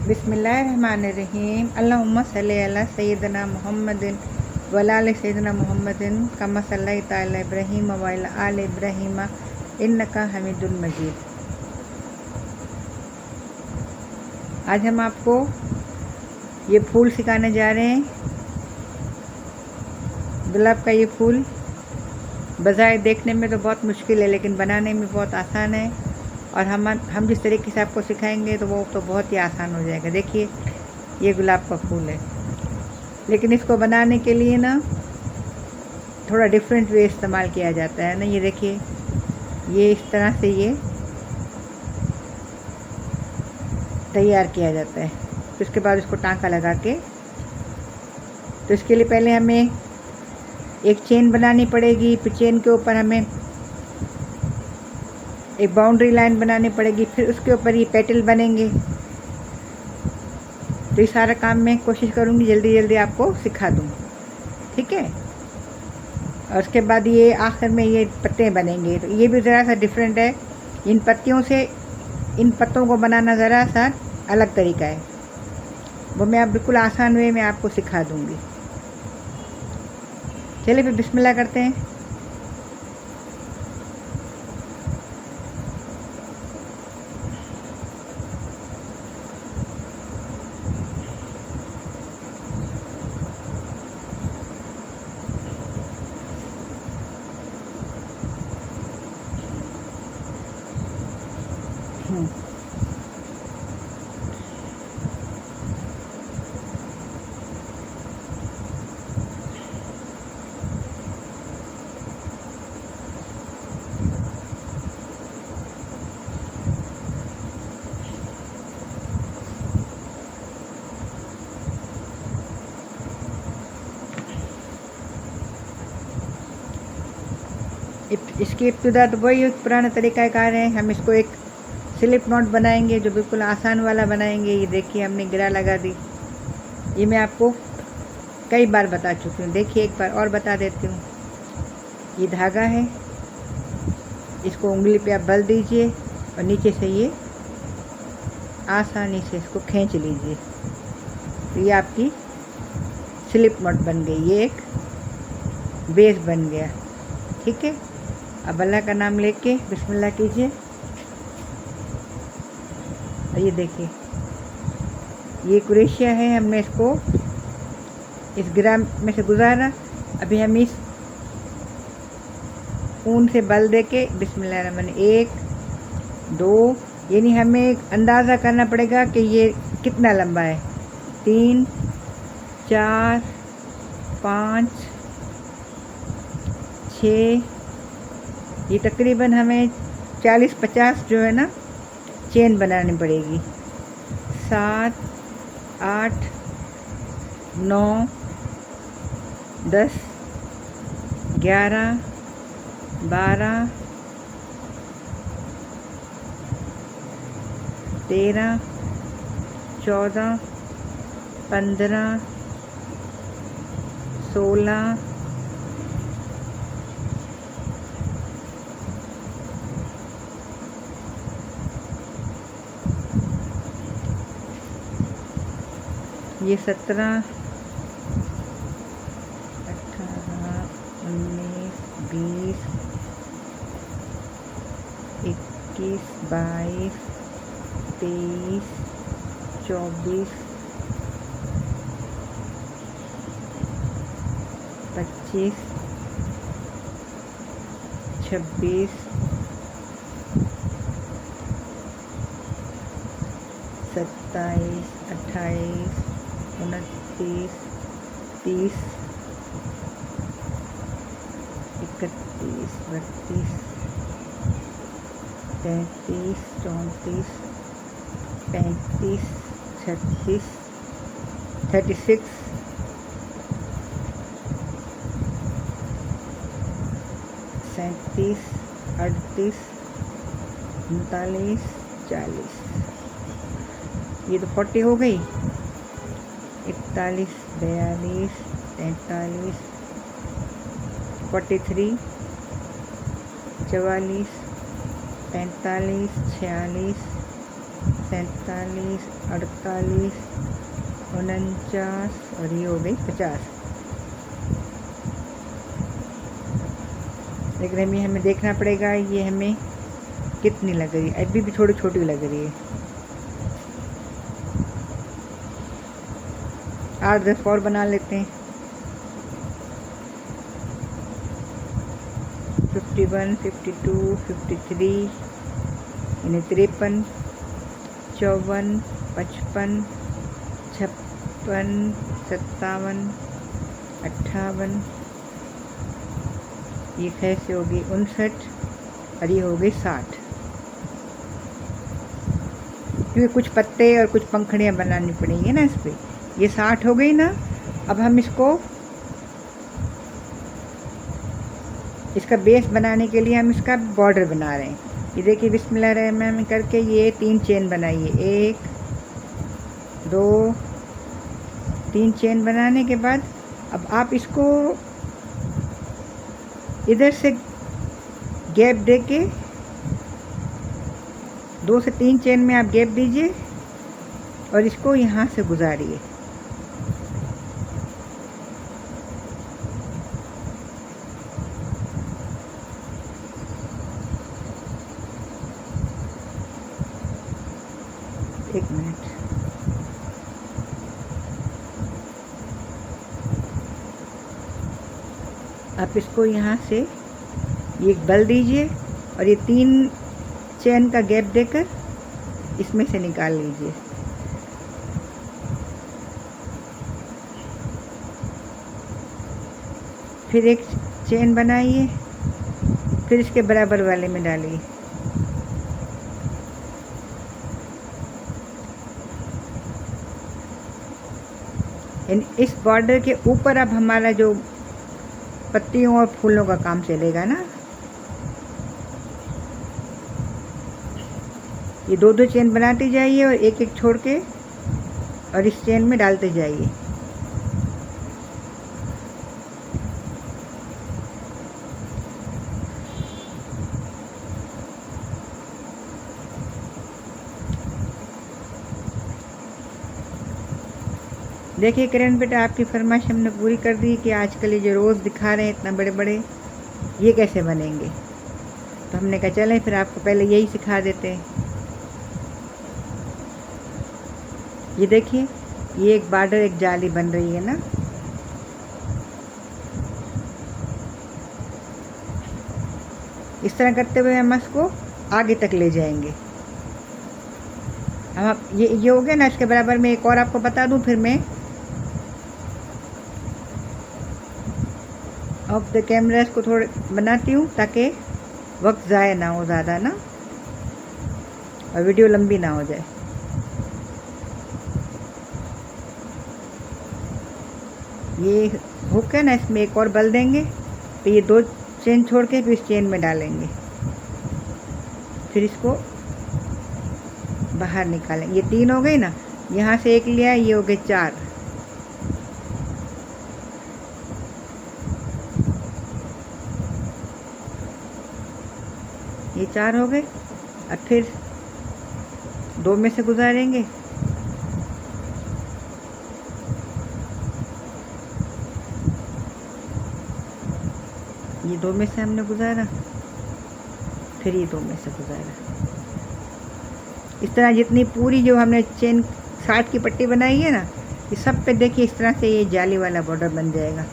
बिस्मिल्लाहिर्रहमानिर्रहीम अल्लाहुम्मा सल्ली अला सय्यिदना मुहम्मदिन व अला आलि सय्यिदना मुहम्मदिन कमा सल्लैता अला इब्राहीम व अला आलि इब्राहीम इन्नका हमीदुल मजीद। आज हम आपको ये फूल सिखाने जा रहे हैं। गुलाब का ये फूल बज़ाहिर देखने में तो बहुत मुश्किल है, लेकिन बनाने में बहुत आसान है। और हम जिस तरीके से आपको सिखाएंगे तो वो तो बहुत ही आसान हो जाएगा। देखिए, ये गुलाब का फूल है, लेकिन इसको बनाने के लिए ना थोड़ा डिफरेंट वे इस्तेमाल किया जाता है ना। ये देखिए, ये इस तरह से ये तैयार किया जाता है। तो इसके बाद इसको टांका लगा के, तो इसके लिए पहले हमें एक चेन बनानी पड़ेगी। फिर चेन के ऊपर हमें एक बाउंड्री लाइन बनानी पड़ेगी। फिर उसके ऊपर ये पेटल बनेंगे। तो ये सारा काम मैं कोशिश करूँगी जल्दी जल्दी आपको सिखा दूँ, ठीक है। और उसके बाद ये आखिर में ये पत्ते बनेंगे। तो ये भी ज़रा सा डिफरेंट है। इन पत्तियों से इन पत्तों को बनाना ज़रा सा अलग तरीका है, वो मैं आप बिल्कुल आसान वे में आपको सिखा दूँगी। चलिए फिर बिस्मिल्लाह करते हैं। इसकी इब्तिदा तो वही पुराना तरीका कार है। हम इसको एक स्लिप नॉट बनाएंगे, जो बिल्कुल आसान वाला बनाएंगे। ये देखिए, हमने गिरा लगा दी। ये मैं आपको कई बार बता चुकी हूँ। देखिए, एक बार और बता देती हूँ। ये धागा है, इसको उंगली पे आप बल दीजिए और नीचे से ये आसानी से इसको खींच लीजिए। तो ये आपकी स्लिप नॉट बन गई। ये एक बेस बन गया, ठीक है। अब अल्लाह का नाम लेके बिस्मिल्लाह कीजिए। और ये देखिए, ये कुरेशिया है। हमने इसको इस ग्राम में से गुजारा। अभी हम इस ऊन से बल दे के बिस्मिल्लाह रहमान 1 2, यानी हमें एक अंदाज़ा करना पड़ेगा कि ये कितना लंबा है। 3 4 5 6, ये तकरीबन हमें 40-50 जो है ना चेन बनानी पड़ेगी। 7 8 9 10 11 12 13 14 15 16 ये 17 18 19 20 21 22 23 24 25 26 27 28 29 30 31 32 33 34 35 36 36 37 38 39 40। ये तो 40 हो गई। 41 42 43 43 44 45 46 47, 48, 49 और ये हो गई 50। लेकिन हमें देखना पड़ेगा ये हमें कितनी लग रही है। अभी भी थोड़ी छोटी लग रही है। 8-10 और बना लेते हैं। 51, 52, 53 यानी 53, 54, 55, 56, 57, 58, ये कैसे होगी 59 और ये हो गई 60। क्योंकि कुछ पत्ते और कुछ पंखड़ियाँ बनानी पड़ेंगी ना इस पर। ये 60 हो गई ना। अब हम इसका बेस बनाने के लिए हम इसका बॉर्डर बना रहे हैं। ये देखिए बिस्मिल्लाहिर्रहमानिर्रहीम करके ये 3 चेन बनाइए। 1 2 3 चेन बनाने के बाद अब आप इसको इधर से गैप देके 2 से 3 चेन में आप गैप दीजिए और इसको यहाँ से गुजारिए। एक मिनट। आप इसको यहाँ से ये एक बल दीजिए और ये 3 चेन का गैप देकर इसमें से निकाल लीजिए। फिर एक चेन बनाइए, फिर इसके बराबर वाले में डालिए। इस बॉर्डर के ऊपर अब हमारा जो पत्तियों और फूलों का काम चलेगा ना। ये 2-2 चेन बनाते जाइए और एक एक छोड़ के और इस चेन में डालते जाइए। देखिए किरण बेटा, आपकी फरमाइश हमने पूरी कर दी कि आजकल ये जो रोज़ दिखा रहे हैं इतना बड़े बड़े, ये कैसे बनेंगे। तो हमने कहा चलें फिर आपको पहले यही सिखा देते हैं। ये देखिए ये एक बॉर्डर, एक जाली बन रही है ना। इस तरह करते हुए हम इसको आगे तक ले जाएंगे। हम आप ये हो गया ना। इसके बराबर में एक और आपको बता दूं फिर मैं ऑफ द कैमरा इसको थोड़े बनाती हूँ ताकि वक्त ज़ाया ना हो ज़्यादा ना, और वीडियो लंबी ना हो जाए। ये हुक है ना, इसमें एक और बल देंगे तो ये 2 चेन छोड़ के फिर इस चेन में डालेंगे, फिर इसको बाहर निकालेंगे। ये 3 हो गई ना। यहाँ से एक लिया, ये हो गए 4। ये 4 हो गए। और फिर 2 में से गुजारेंगे। ये 2 में से हमने गुजारा, फिर ये 2 में से गुजारा। इस तरह जितनी पूरी जो हमने चेन 60 की पट्टी बनाई है ना, ये सब पे देखिए इस तरह से ये जाली वाला बॉर्डर बन जाएगा।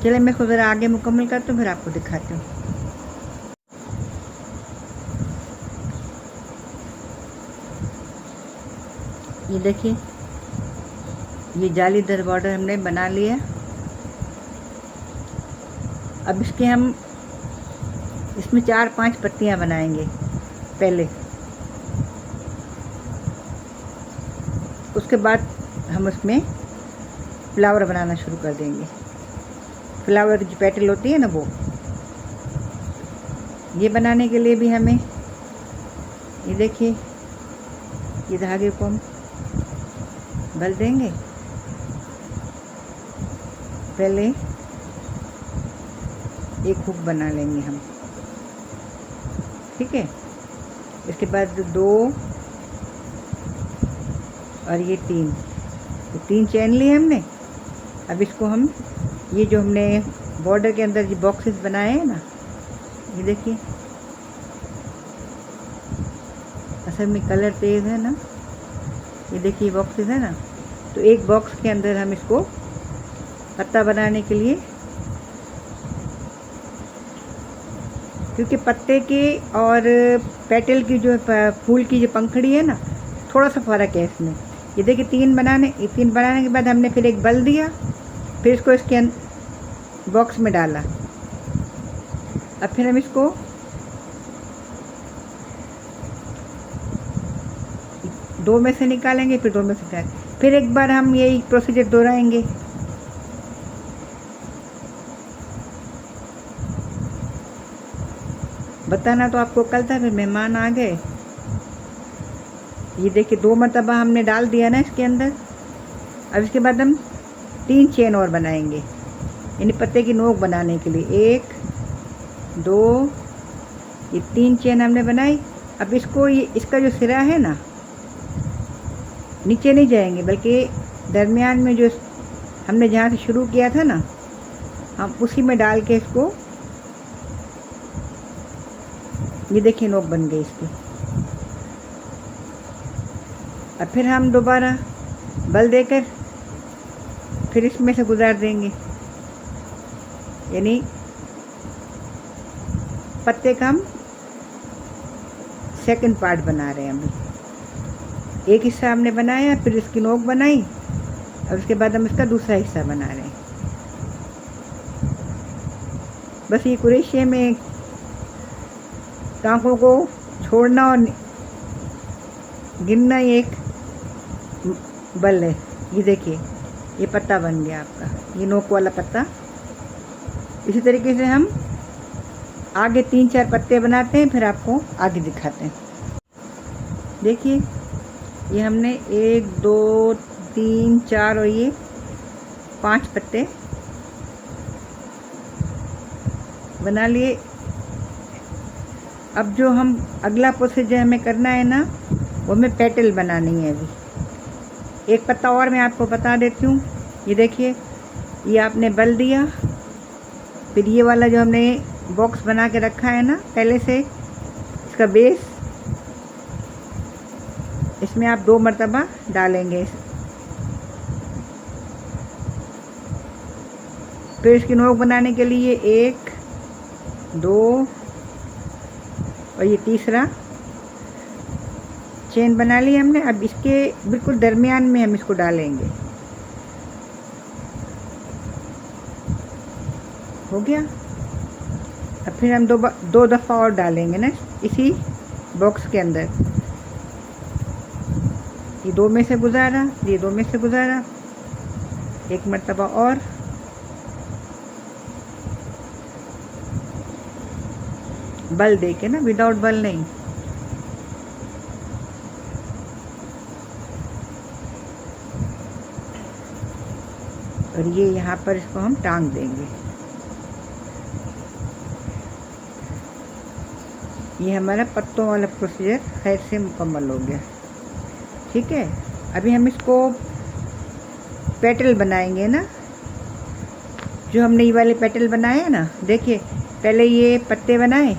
चलिए मैं खुद ज़रा आगे मुकम्मल करती हूँ, फिर आपको दिखाती हूँ। ये देखिए ये जालीदार बॉर्डर हमने बना लिया। अब इसमें 4-5 पत्तियाँ बनाएंगे पहले। उसके बाद हम उसमें फ्लावर बनाना शुरू कर देंगे। फ्लावर की जो पेटल होती है ना, वो ये बनाने के लिए भी हमें ये देखिए ये धागे को हम बल देंगे पहले एक हुक बना लेंगे हम, ठीक है। इसके बाद 2 और ये 3, तो 3 चेन लिए हमने। अब इसको हम ये जो हमने बॉर्डर के अंदर जो बॉक्सेस बनाए हैं ना, ये देखिए, असल में कलर तेज़ है ना, ये देखिए बॉक्सेस है ना, तो एक बॉक्स के अंदर हम इसको पत्ता बनाने के लिए, क्योंकि पत्ते के और पेटल की जो फूल की जो पंखड़ी है ना, थोड़ा सा फ़र्क है इसमें। ये देखिए 3 बनाने के बाद हमने फिर एक बल दिया, फिर इसको इसके बॉक्स में डाला। अब फिर हम इसको दो में से निकालेंगे, फिर 2 में से निकालेंगे, फिर एक बार हम यही प्रोसीजर दोहराएंगे। बताना तो आपको कल था, फिर मेहमान आ गए। ये देखिए 2 मरतबा हमने डाल दिया ना इसके अंदर। अब इसके बाद हम 3 चेन और बनाएंगे, यानी पत्ते की नोक बनाने के लिए। 1 2, ये 3 चेन हमने बनाई। अब इसको ये इसका जो सिरा है ना, नीचे नहीं जाएंगे, बल्कि दरमियान में जो हमने जहाँ से शुरू किया था ना, हम उसी में डाल के इसको, ये देखिए नोक बन गई इसकी। अब फिर हम दोबारा बल देकर फिर इसमें से गुजार देंगे, यानी पत्ते का हम सेकंड पार्ट बना रहे हैं। अभी एक हिस्सा हमने बनाया, फिर इसकी नोक बनाई, और उसके बाद हम इसका दूसरा हिस्सा बना रहे हैं। बस ये कुरेशिये में टाँकों को छोड़ना और गिनना ही एक बल है। ये देखिए ये पत्ता बन गया आपका, ये नोक वाला पत्ता। इसी तरीके से हम आगे 3-4 पत्ते बनाते हैं, फिर आपको आगे दिखाते हैं। देखिए ये हमने 1 2 3 4 और ये 5 पत्ते बना लिए। अब जो हम अगला प्रोसीजर हमें करना है ना, वो हमें पेटल बनानी है। अभी एक पत्ता और मैं आपको बता देती हूँ। ये देखिए ये आपने बल दिया, फिर ये वाला जो हमने बॉक्स बना के रखा है ना पहले से, इसका बेस, इसमें आप 2 मरतबा डालेंगे। फिर इसकी नोक बनाने के लिए 1 2 और ये तीसरा चेन बना ली हमने। अब इसके बिल्कुल दरमियान में हम इसको डालेंगे। हो गया। अब फिर हम दो दफ़ा और डालेंगे ना इसी बॉक्स के अंदर। ये 2 में से गुजारा, ये 2 में से गुजारा, एक मरतबा और, बल दे के ना, विदाउट बल नहीं। और ये यहाँ पर इसको हम टांग देंगे। ये हमारा पत्तों वाला प्रोसीजर खैर से मुकम्मल हो गया। ठीक है, अभी हम इसको पेटल बनाएंगे ना, जो हमने ये वाले पेटल बनाए हैं ना। देखिए पहले ये पत्ते बनाए,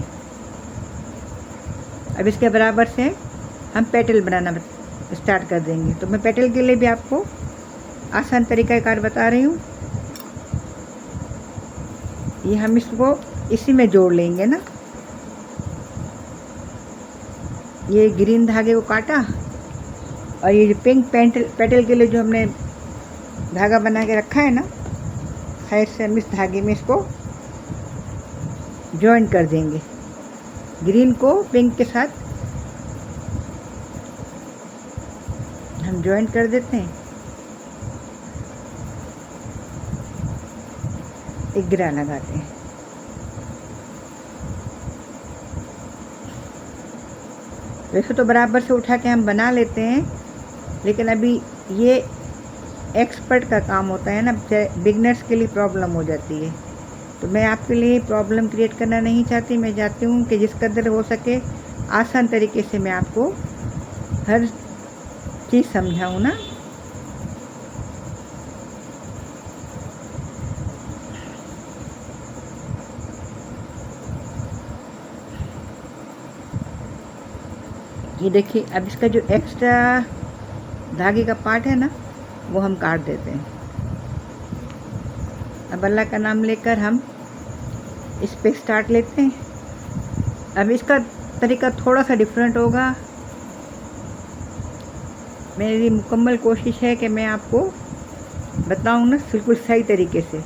अब इसके बराबर से हम पेटल बनाना स्टार्ट कर देंगे। तो मैं पेटल के लिए भी आपको आसान तरीक़ाकार बता रही हूँ। ये हम इसको इसी में जोड़ लेंगे ना। ये ग्रीन धागे को काटा, और ये जो पिंक पेटल के लिए जो हमने धागा बना के रखा है ना, खैर से हम इस धागे में इसको जॉइन कर देंगे। ग्रीन को पिंक के साथ हम जॉइन कर देते हैं। एक गिरा लगाते हैं। वैसे तो बराबर से उठा के हम बना लेते हैं, लेकिन अभी ये एक्सपर्ट का काम होता है ना, बिगनर्स के लिए प्रॉब्लम हो जाती है। तो मैं आपके लिए प्रॉब्लम क्रिएट करना नहीं चाहती। मैं चाहती हूँ कि जिस कदर हो सके आसान तरीके से मैं आपको हर चीज़ समझाऊँ ना। ये देखिए, अब इसका जो एक्स्ट्रा धागे का पार्ट है ना, वो हम काट देते हैं। अब अल्लाह का नाम लेकर हम इस पे स्टार्ट लेते हैं। अब इसका तरीका थोड़ा सा डिफरेंट होगा। मेरी मुकम्मल कोशिश है कि मैं आपको बताऊं ना बिल्कुल सही तरीके से।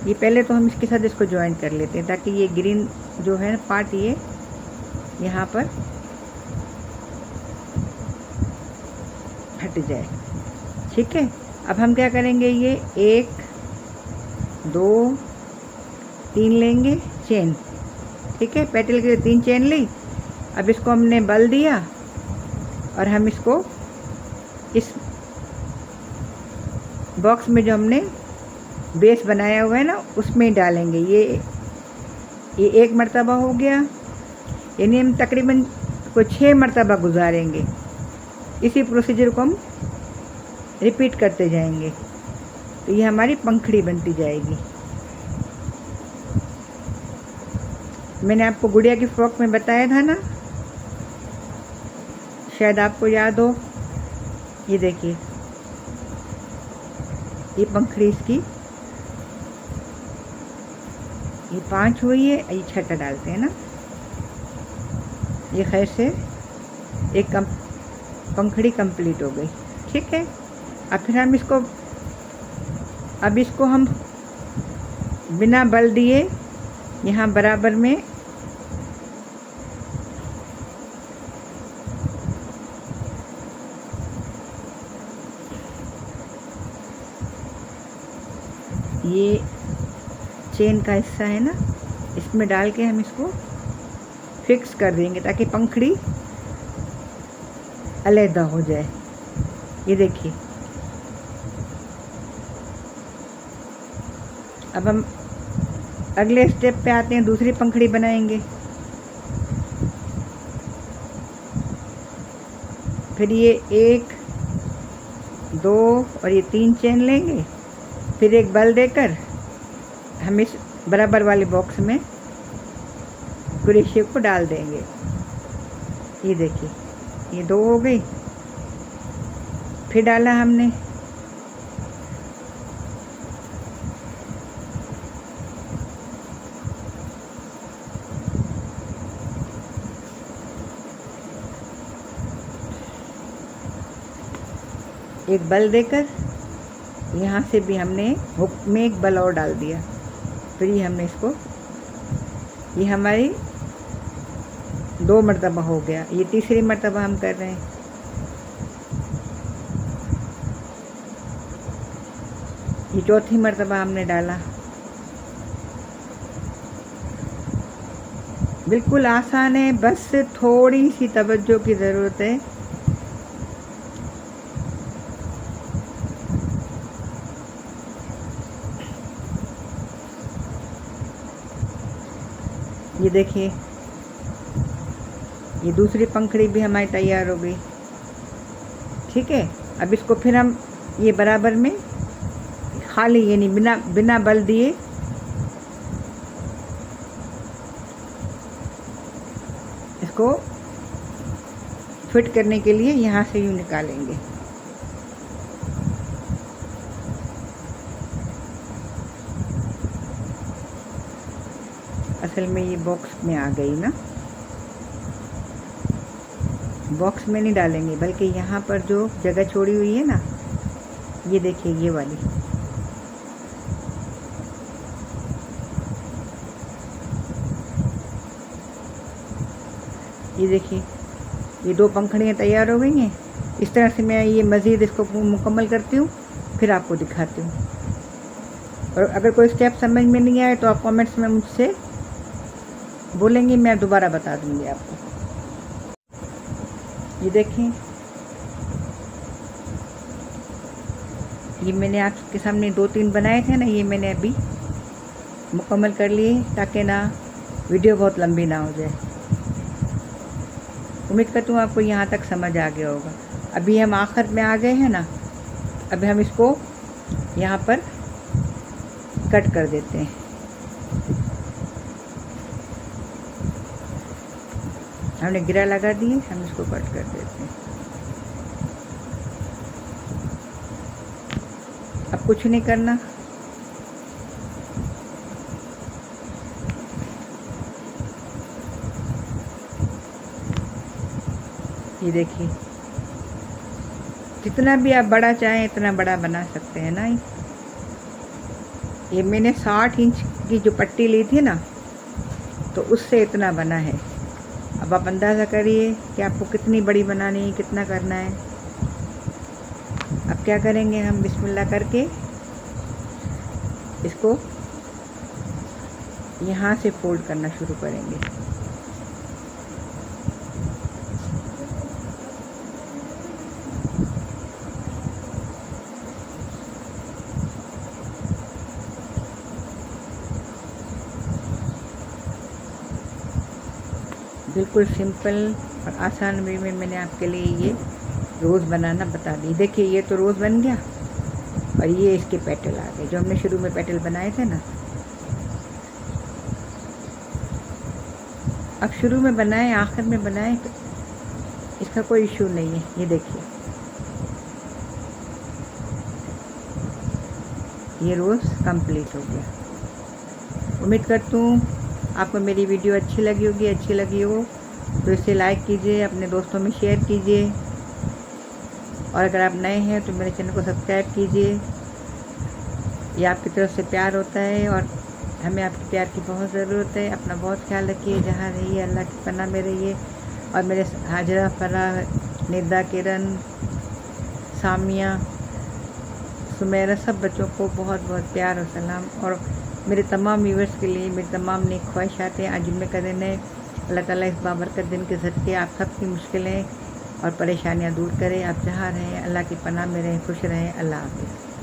ये पहले तो हम इसके साथ इसको ज्वाइन कर लेते हैं ताकि ये ग्रीन जो है पार्ट ये यहाँ पर हट जाए। ठीक है, अब हम क्या करेंगे, ये 1 2 3 लेंगे चेन। ठीक है, पेटल के लिए 3 चेन ली। अब इसको हमने बल दिया और हम इसको इस बॉक्स में जो हमने बेस बनाया हुआ है ना उसमें डालेंगे। ये 1 मरतबा हो गया, यानी हम तकरीबन को 6 मरतबा गुजारेंगे। इसी प्रोसीजर को हम रिपीट करते जाएंगे तो ये हमारी पंखड़ी बनती जाएगी। मैंने आपको गुड़िया की फ्रॉक में बताया था ना, शायद आपको याद हो। ये देखिए, ये पंखड़ी इसकी ये 5 हुई है, ये 6 डालते हैं ना। ये खैर से एक पंखड़ी कंप्लीट हो गई। ठीक है, अब फिर हम इसको हम बिना बल दिए यहाँ बराबर में ये चेन का हिस्सा है ना, इसमें डाल के हम इसको फिक्स कर देंगे ताकि पंखड़ी अलग हो जाए। ये देखिए, अब हम अगले स्टेप पे आते हैं, दूसरी पंखड़ी बनाएंगे। फिर ये 1 2 और ये 3 चेन लेंगे, फिर एक बल देकर हम इस बराबर वाले बॉक्स में क्रोशिया को डाल देंगे। ये देखिए, ये 2 हो गई। फिर डाला हमने, एक बल देकर यहाँ से भी हमने हुक में एक बल और डाल दिया। फिर ये हमने इसको, ये हमारी 2 मरतबा हो गया, ये तीसरी मरतबा हम कर रहे हैं। ये चौथी मरतबा हमने डाला। बिल्कुल आसान है, बस थोड़ी सी तवज्जो की ज़रूरत है। ये देखिए, ये दूसरी पंखड़ी भी हमारी तैयार हो गई। ठीक है, अब इसको फिर हम ये बराबर में खाली यानी बिना बल दिए इसको फिट करने के लिए यहाँ से यूँ निकालेंगे। असल में ये बॉक्स में आ गई ना, बॉक्स में नहीं डालेंगे बल्कि यहाँ पर जो जगह छोड़ी हुई है ना, ये देखिए ये वाली, ये देखिए ये 2 पंखड़ियाँ तैयार हो गई हैं। इस तरह से मैं ये मज़ीद इसको मुकम्मल करती हूँ, फिर आपको दिखाती हूँ। और अगर कोई स्टेप समझ में नहीं आए तो आप कमेंट्स में मुझसे बोलेंगे, मैं दोबारा बता दूँगी आपको। ये देखें, ये मैंने आपके सामने 2-3 बनाए थे ना, ये मैंने अभी मुकम्मल कर लिए ताकि ना वीडियो बहुत लंबी ना हो जाए। उम्मीद करती हूँ आपको यहाँ तक समझ आ गया होगा। अभी हम आखिर में आ गए हैं ना, अभी हम इसको यहाँ पर कट कर देते हैं। हमने गिरा लगा दिए, हम इसको कट कर देते हैं। अब कुछ नहीं करना, ये देखिए जितना भी आप बड़ा चाहें इतना बड़ा बना सकते हैं ना। ये मैंने 60 इंच की जो पट्टी ली थी ना, तो उससे इतना बना है। अब आप अंदाज़ा करिए कि आपको कितनी बड़ी बनानी है, कितना करना है। अब क्या करेंगे, हम बिस्मिल्लाह करके इसको यहाँ से फोल्ड करना शुरू करेंगे। बिल्कुल सिंपल और आसान वे में मैंने आपके लिए ये रोज़ बनाना बता दी। देखिए ये तो रोज़ बन गया और ये इसके पेटल आ गए जो हमने शुरू में पेटल बनाए थे ना। अब शुरू में बनाए आखिर में बनाए इसका कोई इशू नहीं है। ये देखिए ये रोज़ कंप्लीट हो गया। उम्मीद करती हूँ आपको मेरी वीडियो अच्छी लगी होगी। अच्छी लगी हो तो इसे लाइक कीजिए, अपने दोस्तों में शेयर कीजिए और अगर आप नए हैं तो मेरे चैनल को सब्सक्राइब कीजिए। ये आपकी तरफ से प्यार होता है और हमें आपके प्यार की बहुत ज़रूरत है। अपना बहुत ख्याल रखिए, जहाँ रहिए अल्लाह की पनाह में रहिए। और मेरे हाजरा, फराह, निदा, किरण, सामिया, सुमेरा सब बच्चों को बहुत बहुत प्यार और सलाम। और मेरे तमाम व्यूवर्स के लिए मेरी तमाम नेक ख्वाहिशात हैं। आज जुम्मे का दिन है, अल्लाह ताला इस बाबरकत दिन के ज़रिए आप सबकी मुश्किलें और परेशानियां दूर करें। आप जहाँ रहें अल्लाह की पनाह में रहें, खुश रहें। अल्लाह हाफ़िज़।